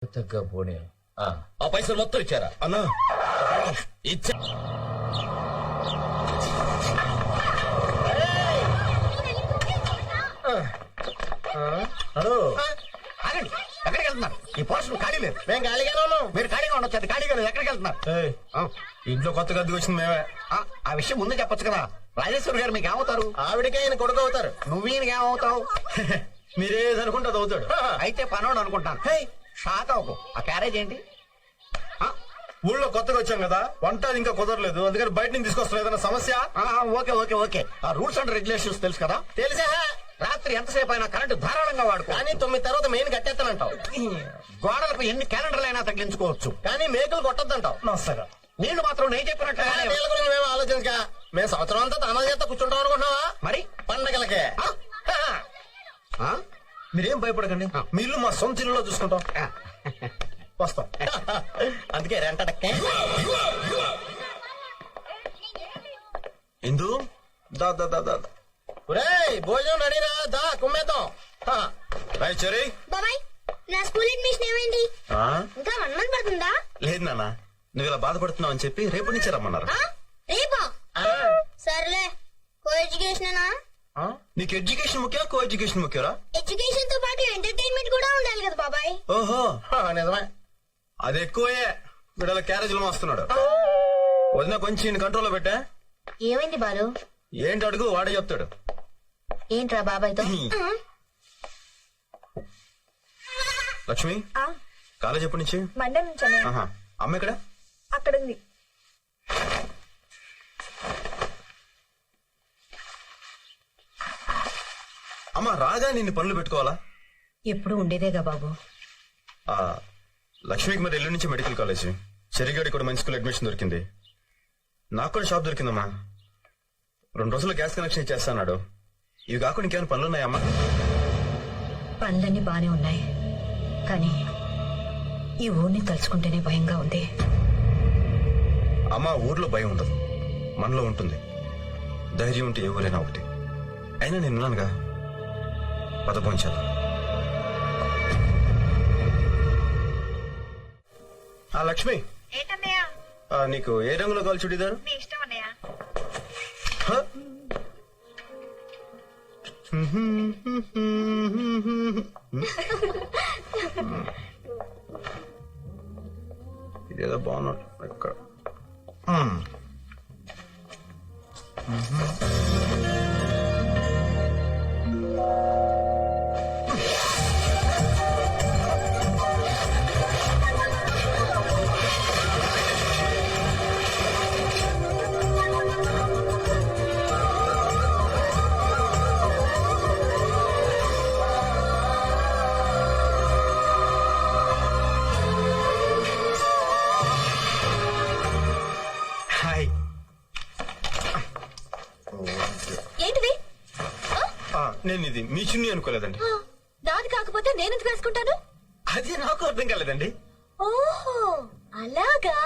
పోనీ ఆ పైసలు మొత్తం ఇచ్చారా అన్నా ఇచ్చా హలో ఆగండి, ఎక్కడికి వెళ్తున్నారు? ఈ పోర్షన్ ఖాళీ లేదు. మేము ఖాళీగానే ఉన్నాం. మీరు ఖాళీగా ఉండొచ్చు, అది ఖాళీగా లేదు. ఎక్కడికి వెళ్తున్నారు? ఏయ్, ఇంట్లో కొత్త గద్దె వచ్చింది మేమే. ఆ విషయం ముందే చెప్పొచ్చు కదా. రాజేశ్వరి గారు మీకు ఏమవుతారు? ఆవిడకే ఆయన కొడుకు అవుతారు. నువ్వు ఈయనకి ఏమవుతావు? మీరేది అనుకుంటే అది అవుతాడు. అయితే పనోడు అనుకుంటాను. షాక్ అవ్వకు. ఆ క్యారేజ్ ఏంటి? ఊళ్ళో కొత్తగా వచ్చాం కదా, వంట అది ఇంకా కుదరలేదు, అందుకని బయట నుంచి తీసుకొస్తాం. ఏదైనా సమస్య? Okay okay okay. ఆ రూల్స్ అండ్ రెగ్యులేషన్స్ తెలుసు కదా? తెలిసా? రాత్రి ఎంతసేపు అయినా కరెంటు ధారాళంగా వాడుకో. కానీ 9 తర్వాత మెయిన్ కట్టేస్తానంటావు. గోడలకు ఎన్ని క్యాలెండర్లు అయినా తగిలించుకోవచ్చు. కానీ మేకలు కొట్టద్దంటావు. నమస్కారం. నీళ్లు మాత్రం నేను చెప్పినట్టు నీళ్ళ గురించి మేము ఆలోచించక మేము సంవత్సరం అంతా తన చేత కూర్చుంటాం అనుకుంటున్నావా? మరి పండగలకే. మీరేం భయపడకండి, మీ ఇల్లు మా సొంత ఇల్లులో చూసుకుంటాం. వస్తాం. అందుకే రెంటడక్కే. ఇందు దా దా దా దా. ఒరేయ్, భోజనం రెడీరా, దా కుమ్మేద్దాం. రాయ్ చెరీ. బాబాయ్, నా స్కూల్ అడ్మిషన్ ఏమైంది? ఇంకా 1 మంత్ పడుతుందా? లేదు నాన్న, నువ్వు ఇలా బాధపడుతున్నావు అని చెప్పి రేపు నుంచి రమ్మన్నారు. రేపా? సర్లే, కో ఎడ్యుకేషన్. నీకు ఎడ్యుకేషన్ ముఖ్యం, కో ఎడ్యుకేషన్ ముఖ్యరా? ఎడ్యుకేషన్ తో పాటు ఎంటర్టైన్మెంట్ కూడా ఉండాలి కదా బాబాయ్. ఓహో, నిజమే. అది ఎక్కువే. వీళ్ళ క్యారేజీలు మోస్తున్నాడు. వదిన కొంచెం కంట్రోల్లో పెట్టా. ఏమైంది బాలు? ఏంటి అడుగు, వాడే చెప్తాడు. ఏంట్రా బాబాయ్తో? లక్ష్మి, కాలేజ్ ఎప్పటి నుంచి? మండే నుంచి. అమ్మ ఇక్కడ అక్కడ ఉంది. అమ్మ రాగా నిన్ను పనులు పెట్టుకోవాలా? ఎప్పుడు ఉండేదేగా బాబు. లక్ష్మికి మరి ఎల్లుండి నుంచి మెడికల్ కాలేజ్, చెరిగాడి కూడా మంచి స్కూల్ అడ్మిషన్ దొరికింది. నాకు కూడా షాప్ దొరికిందమ్మా. 2 రోజుల్లో గ్యాస్ కనెక్షన్ ఇచ్చేస్తాడు. ఇవి కాకుండా ఇంకేమైనా పనులు ఉన్నాయమ్మా? పనులన్నీ బానే ఉన్నాయి, కానీ ఈ ఊరిని తలుచుకుంటేనే భయంగా ఉంది. అమ్మ, ఊర్లో భయం ఉండదు, మనలో ఉంటుంది. ధైర్యం ఉంటే ఏ ఊరైనా ఒకటి. అయినా నేనున్నానుగా, పదపోంచాలి. లక్ష్మి, నీకు ఏ రంగులో కావాలి చుడీదారు? ఇదేదో బాగున్నట్టు ఎక్కడ. ఏంటిది? నేను ఇది మీ చున్నీ అనుకోలేదండి. నాది కాకపోతే నేనెందుకు వేసుకుంటాను? అది నాకు అర్థం కాలేదండి. ఓహో, అలాగా.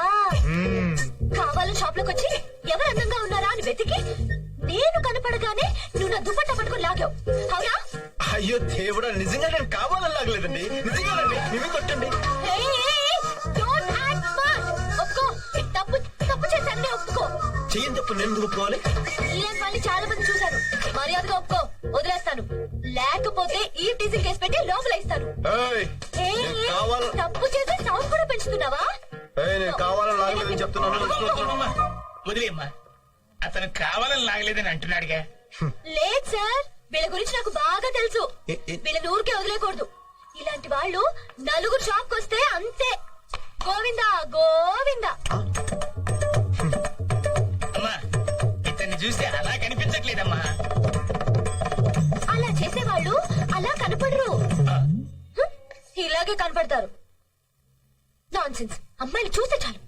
కావాలని షాప్ లోకి వచ్చి ఎవరు అందంగా ఉన్నారా అని వెతికి నేను కనపడగానే నువ్వు నా దుప్పట్టా పట్టుకుని లాగావు, అవునా? అయ్యో దేవుడా, నిజంగా నేను కావాలని లాగలేదండి. నిజంగానండి, మేమే కొట్టండి. ఒప్పుకో, తప్పు చేశాను, ఒప్పుకో. చెయ్యని తప్పు నేను ఎందుకు ఒప్పుకోవాలి? ఇలాంటి వాళ్ళని చాలా మంది చూశాను. మర్యాదగా ఒప్పుకో, వదిలేస్తాను. లేకపోతే ఈ టీజింగ్ కేసు పెట్టి లోపల ఇస్తాను. తప్పు చేస్తే సౌండ్ కూడా పెంచుతున్నావా? నేను కావాలని లాగలేదని చెప్తున్నాను. వదిలేమ్మా, అతను కావాలని లాగలేదని అంటున్నాడుగా. లేదు సార్, వీళ్ళ గురించి నాకు బాగా తెలుసు. వీళ్ళని ఊరికే వదిలేకూడదు. ఇలాంటి వాళ్ళు నలుగురు షాప్ వస్తే అంతే, గోవిందా గోవిందా. అమ్మా, ఇతన్ని చూస్తే అలా కనిపించట్లేదమ్మా. అలా చేసేవాళ్ళు అలా కనపడరు, ఇలాగే కనపడతారు. నాన్సెన్స్. అమ్మాయిని చూస్తే చాలు,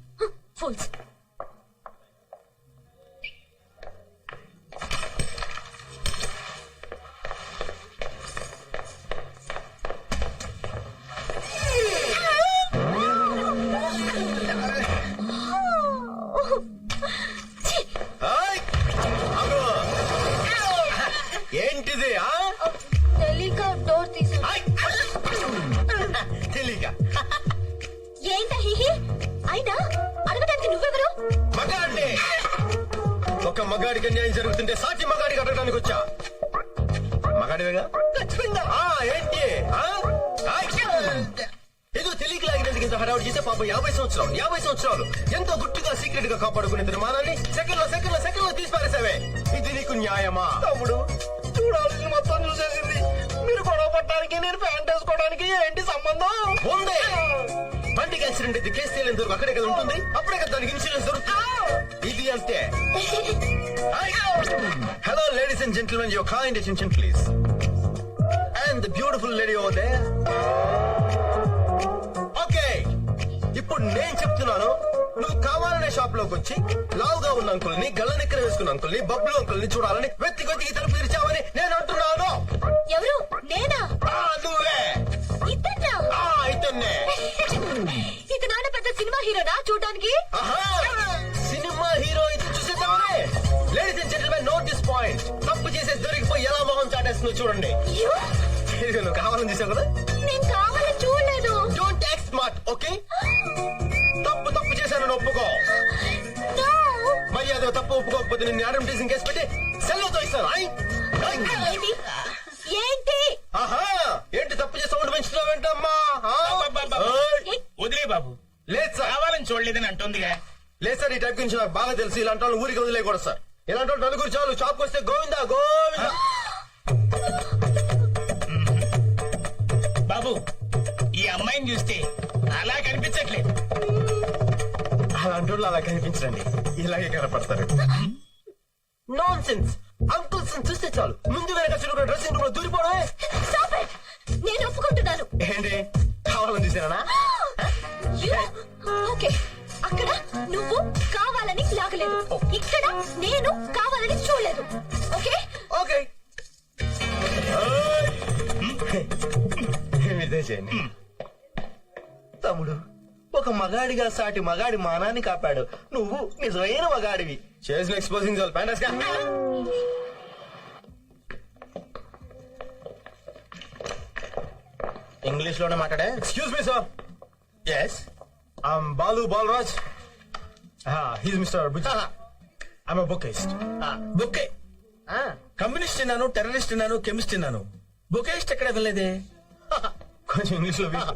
ఫూల్స్. ఏంటిది? తెలియక డోర్ తీసి తెలియక ఏంట హిహి అయినా అడగడానికి నువ్వెవరు? మగాడిని. ఒక మగాడికి అన్యాయం జరుగుతుంటే సాటి మగాడికి అడగడానికి వచ్చా. మగాడివేగా? ఆ, ఏంటి ఆ? ఏదో తెలియక లాగినందుకు ఇంత హడావుడి చేసే పాప 50 సంవత్సరాలు ఎంతో గుట్టుగా సీక్రెట్ గా కాపాడుకునే నిర్మాణాన్ని సెకండ్ లో తీసి పారేసావే. ఇది నీకు న్యాయమా? తమ్ముడు చూడాల్సింది మొత్తం చూసేసింది. మీరు గొడవ పట్టడానికి నేను ప్యాంట్ వేసుకోవడానికి ఏంటి సంబంధం? ఉంది. బండికి యాక్సిడెంట్ అయితే కేసు తేలేంత వరకు అక్కడే కదా ఉంటుంది. అప్పుడే కదా దానికి ఇన్సూరెన్స్ దొరుకుతుంది. ఇది అంతే. Hello ladies and gentlemen, your kind attention please. And the beautiful lady over there. Okay, ఇప్పుడు నేను చెప్తున్నాను. నువ్వు కావాలనే షాప్ లోకి వచ్చి లావుగా ఉన్న అంకుల్ని, గల్లనెక్కర వేసుకున్న అంకుల్ని, బబ్లు అంకుల్ని చూడాలని వెతికి తలుపు తెరిచావని నేను అంటున్నాను. ఎవరు? నేనా? నువ్వే. ఇతన్నా? ఇతన్నే. ఇక నాన్న పెద్ద సినిమా హీరోనా చూడడానికి? సినిమా హీరో ఇది చూసేద్దామని. Ladies and gentlemen, note this point. తప్పు చేసేసి దొరికిపోయి ఎలా మొహం చాటేస్తుందో చూడండి. అయ్యో, ఇదిగో నువ్వు కావాలని చేసావు కదా. నేను కావాలని చూడలేదు. Don't act smart, okay? తప్పు చేశాను ఒప్పుకో. No. మర్యాద తప్పు ఒప్పుకోకపోతే నిన్ను అడ్వర్టైజింగ్ కేసు పెట్టి సెల్లతో ఇస్తాను. ఏంటి? ఏంటి? ఏంటి తప్పు చేసి సౌండ్ పెంచుతున్నావేంటమ్మా? వదిలే బాబు, లేదు సార్, కావాలని చూడలేదని అంటుందిగా. లేదు సార్, ఈ టైప్ గురించి నాకు బాగా తెలుసు. ఇలాంటి వాళ్ళు ఊరికి వదిలేకూడదు సార్. ఇలాంటి వాళ్ళు నలుగురు చాలు. షాప్కి వస్తే గోవిందా గోవిందా. బాబు, ఈ అమ్మాయిని చూస్తే అలా కనిపించట్లేదు. అలాంటి వాళ్ళు అలా కనిపించండి, ఇలాగే కనపడతారు. Non sense. అంకుల్స్ చూస్తే చాలు ముందు వెనక చిన్న డ్రెస్సింగ్ రూమ్ లో దూరిపోవడమే. Stop it. నేను ఒప్పుకుంటున్నాను. ఏంటి కావాలని చూసానా? ఓకే, అక్కడ నువ్వు కావాలని లాగలేదు, ఇక్కడ నేను కావాలని చూడలేదు. ఓకే ఓకే, మీదే చేయండి. తమ్ముడు, ఒక మగాడిగా సాటి మగాడి మానాన్ని కాపాడు. నువ్వు నిజమైన మగాడివి. చేసిన ఎక్స్పోజింగ్ చాలు. ప్యాంటస్ గా ఇంగ్లీష్ లోనే మాట్లాడే. Excuse me sir, yes. I'm Balu Balaraj. He's mister Bujji. I'm a bookist. బుక్కే. కమ్యూనిస్ట్ అన్నాను, టెర్రరిస్ట్ అన్నాను, కెమిస్ట్ అన్నాను. బుకేస్ట్ ఎక్కడ వెళ్ళలేదే. కొంచెం ఇంగ్లీష్ లో వీక్.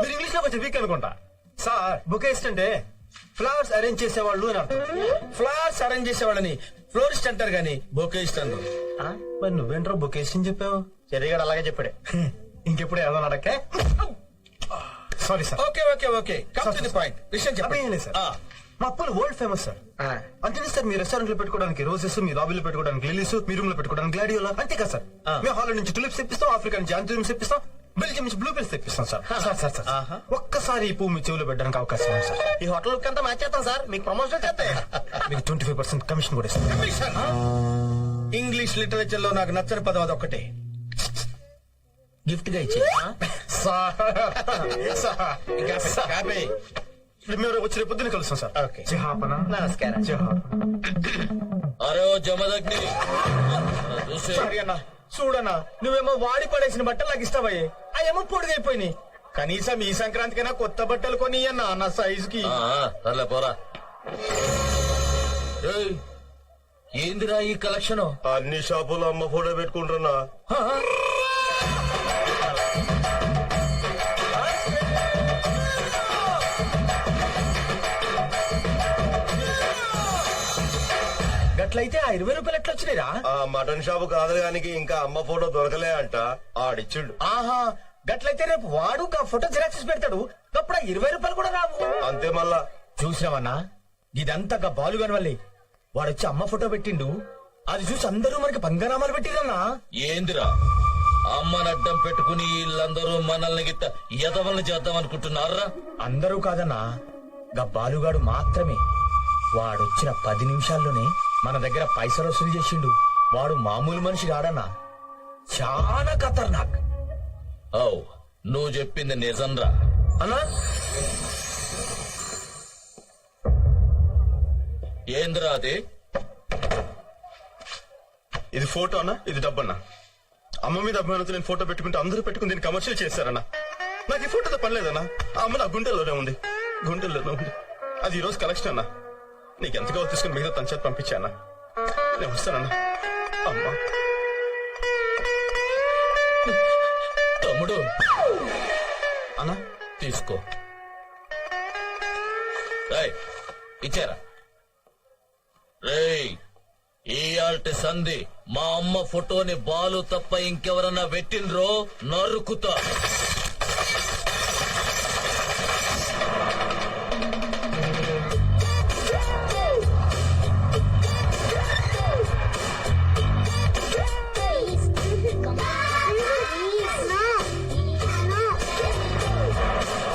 మీరు ఇంగ్లీష్ లో కొంచెం వీక్ అనుకుంటా. సార్ బుకిస్ట్ అంటే ఫ్లవర్స్ అరేంజ్ చేసేవాళ్ళు అని అర్థం. ఫ్లవర్స్ అరేంజ్ చేసేవాళ్ళని ఫ్లోరిస్ట్ అంటారు గాని బొకేస్ట్ అన్నారు. మరి నువ్వేంట్రో బుకిస్ట్ అని చెప్పావు? చెరిగాడు అలాగే చెప్పాడు. ఇంకెప్పుడు ఏదో అడక్కే. Sorry sir. Okay okay okay, come to the point. విషయం చెప్పండి సార్. మా అప్పులు వరల్డ్ ఫేమస్ సార్. అంతే సార్, మీ రెస్టారెంట్ లో పెట్టుకోవడానికి రోజెస్, మీ లాబీలో పెట్టుకోవడానికి లిలీస్, మీ రూమ్ లో పెట్టుకోవడానికి గ్లాడియోలా, అంతే కదా సార్. మేము హాల్ నుంచి టులిప్స్ తెప్పిస్తాం, ఆఫ్రికా నుంచి ఆంథోరియంస్ తెప్పిస్తాం, బెల్జియం నుంచి బ్లూ బెల్స్ తెప్పిస్తాం సార్. సార్ సార్ సార్ ఒక్కసారి ఈ పువ్వు మీ చెవులో పెట్టడానికి అవకాశం ఉంది సార్. ఈ హోటల్ లుక్ అంతా మార్చేస్తాం సార్, మీకు ప్రమోషన్ చేస్తే. మీకు 25% కమిషన్ కూడా ఇస్తాం. కమిషన్. ఇంగ్లీష్ లిటరేచర్ లో నాకు నచ్చని పదం అదొక్కటే. గిఫ్ట్ గా ఇచ్చే. మేము వచ్చి రేపు పొద్దున్న కలుస్తాం సార్. ఓకే. జహాపన. నమస్కారం. అరే ఓ జమదగ్ని సరే అన్న, చూడన్నా నువ్వేమో వాడి పడేసిన బట్టలు నాకు ఇస్తావయ్యే, అవేమో పొడిగైపోయినాయి. కనీసం ఈ సంక్రాంతికైనా కొత్త బట్టలు కొని అన్న నా సైజ్ కి. సర్లే పోరా. ఏయ్, ఏందిరా ఈ కలెక్షన్? అన్ని షాపులో అమ్మ ఫోటో పెట్టుకుంటున్నా. గట్లయితే ఆ 20 రూపాయలు ఎట్లా వచ్చినాయిరా? ఆ మటన్ షాపు కాదడానికి ఇంకా అమ్మ ఫోటో దొరకలే అంట, ఆడిచ్చిండు. ఆహా, గట్లయితే రేపు వాడు ఆ ఫోటో జిరాక్స్ పెడతాడు, అప్పుడు 20 రూపాయలు కూడా రావు. అంతే మళ్ళా. చూసినావన్నా, ఇదంతా బాలుగాని వల్లే. వాడొచ్చి అమ్మ ఫోటో పెట్టిండు, అది చూసి అందరూ మనకి పంగనామాలు పెట్టిరన్నా. ఏందిరా అమ్మని అడ్డం పెట్టుకుని వీళ్ళందరూ మనల్ని గిట్ట ఎదవల్ని చేద్దాం అనుకుంటున్నారా? అందరూ కాదన్నా, గా బాలుగాడు మాత్రమే. వాడొచ్చిన 10 నిమిషాల్లోనే మన దగ్గర పైసలు వసూలు చేసిండు. వాడు మామూలు మనిషి కాడన్నా, చాలా ఖతర్నాక్. ఓ, నువ్వు చెప్పింది నిజంరా. అన్నా ఏందిరా అది? ఇది ఫోటో అన్నా, ఇది డబ్బన్నా. అమ్మ మీద అభిమానంతో నేను ఫోటో పెట్టుకుంటే అందరూ పెట్టుకుని దీన్ని కమర్షియల్ చేశారన్నా. నాకు ఈ ఫోటోతో పని లేదన్నా, ఆ అమ్మ నా గుండెల్లోనే ఉంది. గుండెల్లో ఉంది. అది ఈ రోజు కలెక్షన్ అన్నా. నీకు ఎంత కావాలి తీసుకుని మిగతా తన చేతి పంపించా అన్న. నేను వస్తానన్నా. అమ్మా తమ్ముడు అన్నా తీసుకో. రేయ్, ఇచ్చారా? రేయ్, ఈ ఆల్టి సంధి మా అమ్మ ఫోటోని బాలు తప్ప ఇంకెవరన్నా పెట్టినరో నరుకుతా.